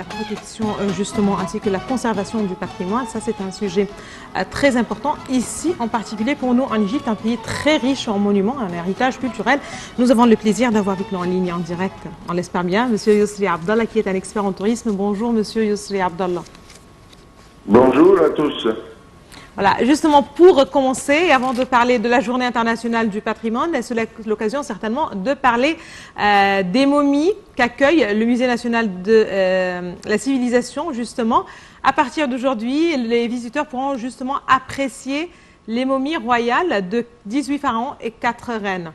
protection justement ainsi que la conservation du patrimoine. Ça, c'est un sujet très important ici, en particulier pour nous en Égypte, un pays très riche en monuments, en héritage culturel. Nous avons le plaisir d'avoir avec nous en ligne en direct, on l'espère bien, Monsieur Yousri Abdallah, qui est un expert en tourisme. Bonjour Monsieur Yousri Abdallah. Bonjour à tous. Voilà, justement pour commencer, avant de parler de la Journée internationale du patrimoine, c'est l'occasion certainement de parler des momies qu'accueille le Musée national de la civilisation, justement. À partir d'aujourd'hui, les visiteurs pourront justement apprécier les momies royales de 18 pharaons et 4 reines.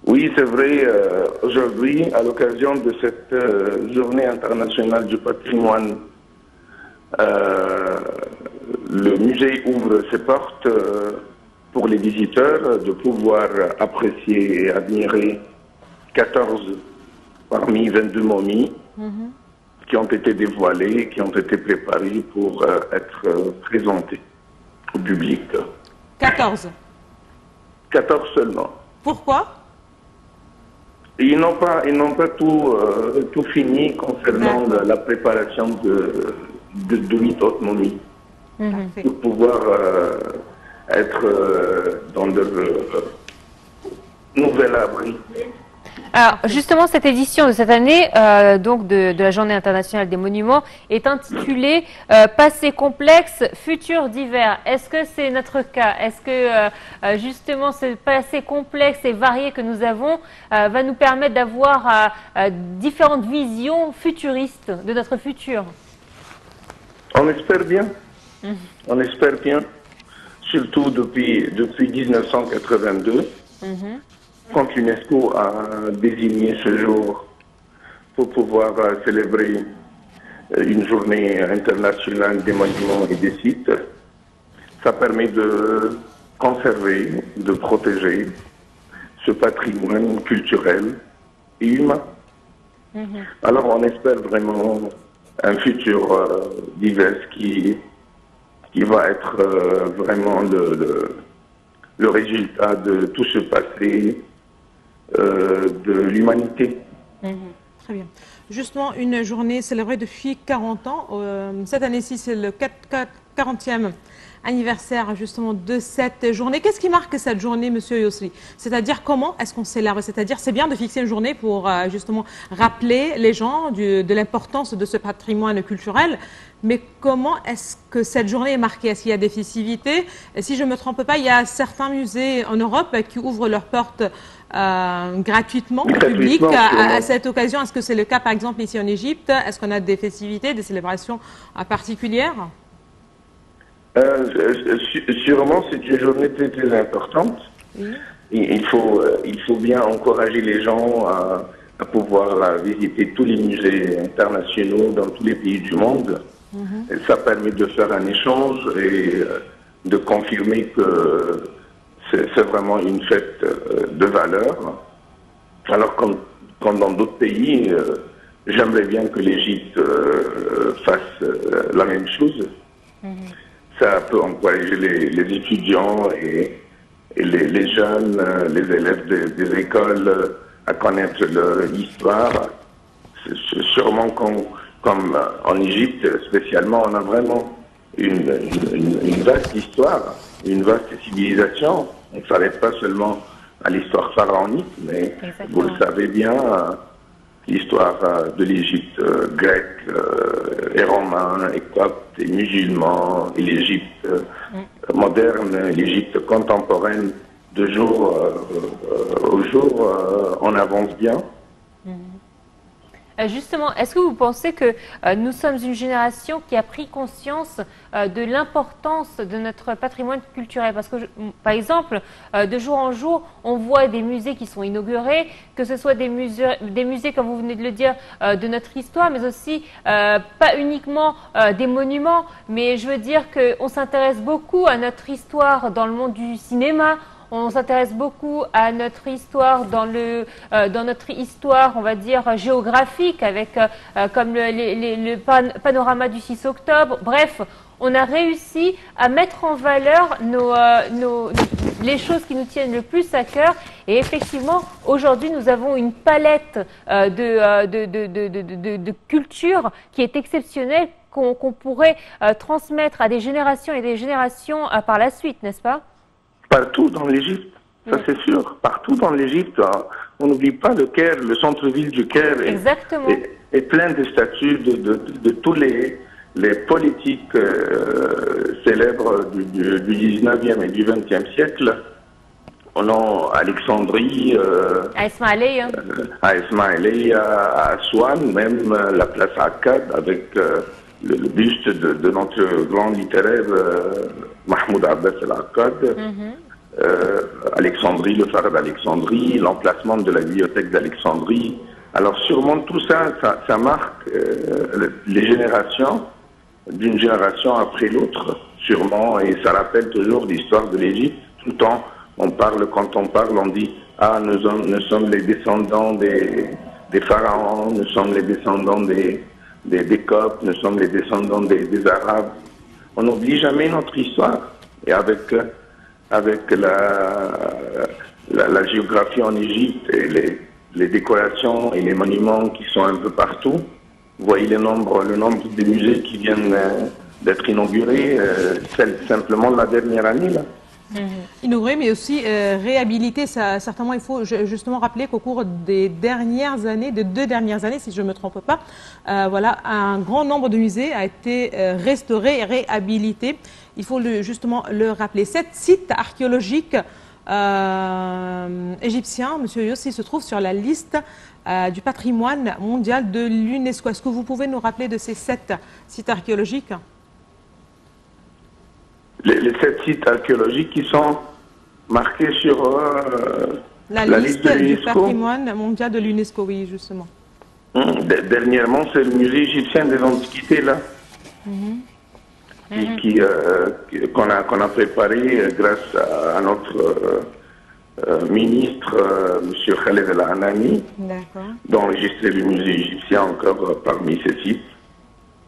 Oui, c'est vrai, aujourd'hui, à l'occasion de cette Journée internationale du patrimoine, le musée ouvre ses portes pour les visiteurs de pouvoir apprécier et admirer 14 parmi 22 momies qui ont été dévoilées, qui ont été préparées pour être présentées au public. 14. 14 seulement. Pourquoi? Ils n'ont pas tout fini concernant la préparation de 8 autres momies. Pour pouvoir être dans leur nouvel abri. Alors, justement, cette édition de cette année, donc de la Journée internationale des monuments, est intitulée Passé complexe, futur divers. Est-ce que c'est notre cas? Est-ce que justement ce passé complexe et varié que nous avons va nous permettre d'avoir différentes visions futuristes de notre futur? On espère bien. On espère bien, surtout depuis 1982, quand l'UNESCO a désigné ce jour pour pouvoir célébrer une journée internationale des monuments et des sites. Ça permet de conserver, de protéger ce patrimoine culturel et humain. Alors on espère vraiment un futur divers qui va être vraiment le résultat de tout ce passé de l'humanité. Très bien. Justement, une journée célébrée depuis 40 ans. Cette année-ci, c'est le 40e anniversaire justement de cette journée. Qu'est-ce qui marque cette journée, Monsieur Yousri? C'est-à-dire comment est-ce qu'on célèbre? C'est-à-dire c'est bien de fixer une journée pour justement rappeler les gens de l'importance de ce patrimoine culturel, mais comment est-ce que cette journée est marquée? Est-ce qu'il y a des festivités? Et si je ne me trompe pas, il y a certains musées en Europe qui ouvrent leurs portes gratuitement au public à cette occasion. Est-ce que c'est le cas par exemple ici en Égypte? Est-ce qu'on a des festivités, des célébrations particulières? Sûrement, c'est une journée très très importante. Il faut bien encourager les gens à pouvoir visiter tous les musées internationaux dans tous les pays du monde. Et ça permet de faire un échange et de confirmer que c'est vraiment une fête de valeur. Alors comme dans d'autres pays, j'aimerais bien que l'Égypte fasse la même chose. Ça peut encourager les étudiants et les jeunes, les élèves des écoles à connaître leur histoire. Sûrement comme en Égypte spécialement, on a vraiment une vaste histoire, une vaste civilisation. On ne s'arrête pas seulement à l'histoire pharaonique, mais vous le savez bien, l'histoire de l'Égypte grecque et romain et copte et musulman et l'Égypte moderne, l'Égypte contemporaine, de jour au jour, on avance bien. Justement, est-ce que vous pensez que nous sommes une génération qui a pris conscience de l'importance de notre patrimoine culturel? Parce que, par exemple, de jour en jour, on voit des musées qui sont inaugurés, que ce soit des musées, comme vous venez de le dire, de notre histoire, mais aussi pas uniquement des monuments, mais je veux dire qu'on s'intéresse beaucoup à notre histoire dans le monde du cinéma. On s'intéresse beaucoup à notre histoire dans notre histoire, on va dire, géographique, avec comme le panorama du 6 octobre. Bref, on a réussi à mettre en valeur les choses qui nous tiennent le plus à cœur. Et effectivement, aujourd'hui, nous avons une palette de culture qui est exceptionnelle, qu'on pourrait transmettre à des générations et des générations par la suite, n'est-ce pas? Partout dans l'Égypte, ça c'est sûr. Partout dans l'Égypte, on n'oublie pas le Caire, le centre-ville du Caire est plein de statues de tous les politiques célèbres du 19e et du 20e siècle. On a Alexandrie, à Ismaïlia, à Aswan, même la place Akkad avec le buste de notre grand littéraire Mahmoud Abbas al-Akkad. Alexandrie, le phare d'Alexandrie, l'emplacement de la bibliothèque d'Alexandrie. Alors sûrement tout ça, ça marque les générations, d'une génération après l'autre, sûrement, et ça rappelle toujours l'histoire de l'Égypte. Tout le temps, quand on parle, on dit « Ah, nous sommes les descendants des pharaons, nous sommes les descendants des Coptes, nous sommes les descendants des Arabes. » On n'oublie jamais notre histoire. Et avec la géographie en Égypte et les décorations et les monuments qui sont un peu partout, vous voyez le nombre de musées qui viennent d'être inaugurés, simplement la dernière année, là. Inauguré, mais aussi réhabilité. Certainement, il faut justement rappeler qu'au cours des dernières années, de 2 dernières années, si je ne me trompe pas, voilà, un grand nombre de musées a été restauré et réhabilité. Il faut justement le rappeler. 7 sites archéologiques égyptiens, Monsieur Yossi, se trouvent sur la liste du patrimoine mondial de l'UNESCO. Est-ce que vous pouvez nous rappeler de ces 7 sites archéologiques? Les 7 sites archéologiques qui sont marqués sur la liste du patrimoine mondial de l'UNESCO, oui, justement. Dernièrement, c'est le musée égyptien des antiquités, là, qu'on a préparé grâce à notre ministre, M. Khaled El-Anani, d'enregistrer le musée égyptien encore parmi ces sites.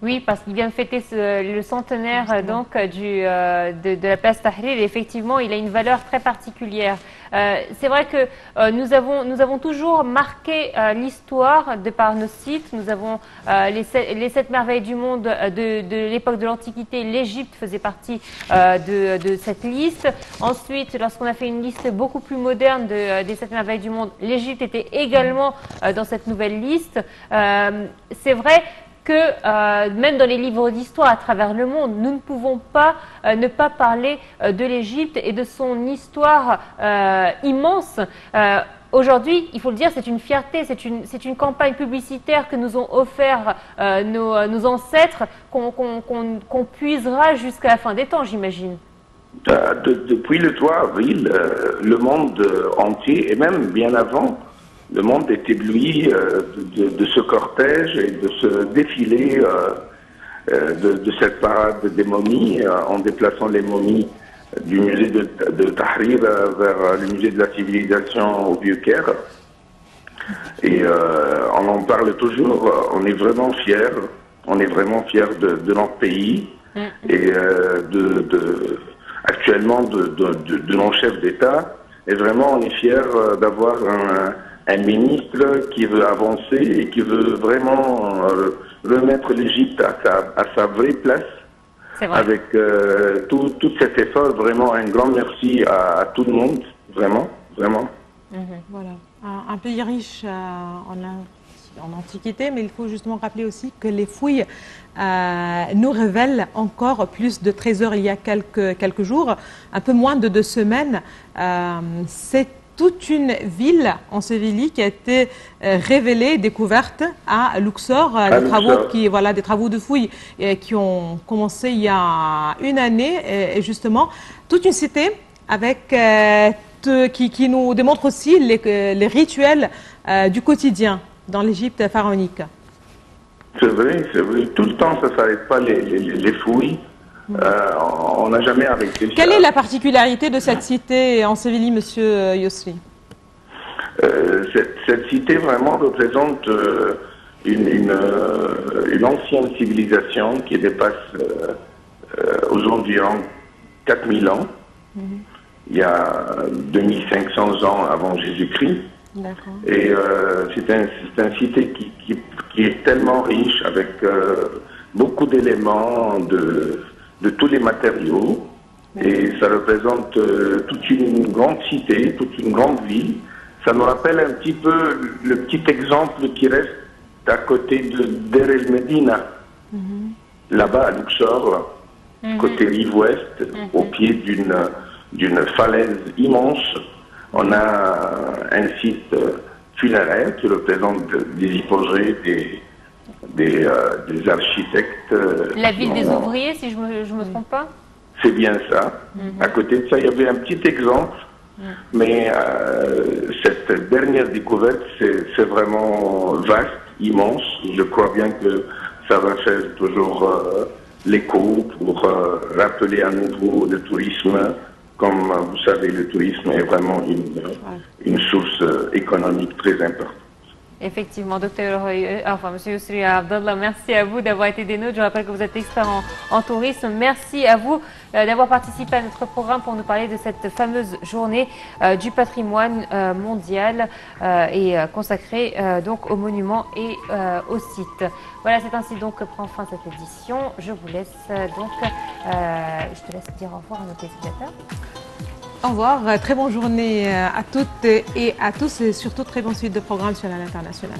Oui, parce qu'il vient de fêter le centenaire donc de la place Tahrir. Et effectivement, il a une valeur très particulière. C'est vrai que nous avons toujours marqué l'histoire de par nos sites. Nous avons les 7 merveilles du monde de l'époque de l'Antiquité. L'Égypte faisait partie de cette liste. Ensuite, lorsqu'on a fait une liste beaucoup plus moderne des 7 merveilles du monde, l'Égypte était également dans cette nouvelle liste. C'est vrai que même dans les livres d'histoire à travers le monde, nous ne pouvons pas ne pas parler de l'Égypte et de son histoire immense. Aujourd'hui, il faut le dire, c'est une fierté, c'est une campagne publicitaire que nous ont offert nos ancêtres, qu'on puisera jusqu'à la fin des temps, j'imagine. Depuis le 3 avril, le monde entier, et même bien avant, le monde est ébloui de ce cortège et de ce défilé de cette parade des momies, en déplaçant les momies du musée de Tahrir vers le musée de la civilisation au Vieux-Caire. Et on en parle toujours, on est vraiment fiers de notre pays et actuellement de nos chefs d'État. Et vraiment, on est fiers d'avoir un ministre qui veut avancer et qui veut vraiment remettre l'Égypte à sa vraie place. Avec tout cet effort. Vraiment un grand merci à tout le monde, vraiment. Voilà, un pays riche en antiquité, mais il faut justement rappeler aussi que les fouilles nous révèlent encore plus de trésors. Il y a quelques jours, un peu moins de 2 semaines, c'est toute une ville ensevelie qui a été révélée, découverte à Luxor, des travaux de fouilles qui ont commencé il y a 1 année, et justement toute une cité avec qui nous démontre aussi les rituels du quotidien dans l'Égypte pharaonique. C'est vrai, tout le temps ça ne s'arrête pas les fouilles. On n'a jamais arrêté. Quelle est la particularité de cette cité ensevelie, Monsieur Yosri? Cette cité vraiment représente une ancienne civilisation qui dépasse aux environs 4000 ans, il y a 2500 ans avant Jésus-Christ. Et c'est un site qui est tellement riche avec beaucoup d'éléments de tous les matériaux. Et ça représente toute une grande cité, toute une grande ville. Ça nous rappelle un petit peu le petit exemple qui reste à côté de Der El Medina, là-bas à Luxor, côté rive ouest, au pied d'une falaise immense. On a un site funéraire qui représente des hypogées, des architectes. La ville des ouvriers, si je me trompe pas. C'est bien ça. À côté de ça, il y avait un petit exemple, mais cette dernière découverte, c'est vraiment vaste, immense. Je crois bien que ça va faire toujours l'écho pour rappeler à nouveau le tourisme. Comme vous savez, le tourisme est vraiment une source économique très importante. Effectivement, Monsieur Yousri Abdallah, merci à vous d'avoir été des nôtres. Je rappelle que vous êtes expert en tourisme. Merci à vous d'avoir participé à notre programme pour nous parler de cette fameuse journée du patrimoine mondial et consacrée donc aux monuments et aux sites. Voilà, c'est ainsi donc que prend fin cette édition. Je vous laisse donc, je te laisse dire au revoir à nos téléspectateurs. Au revoir, très bonne journée à toutes et à tous et surtout très bonne suite de programmes sur l'International.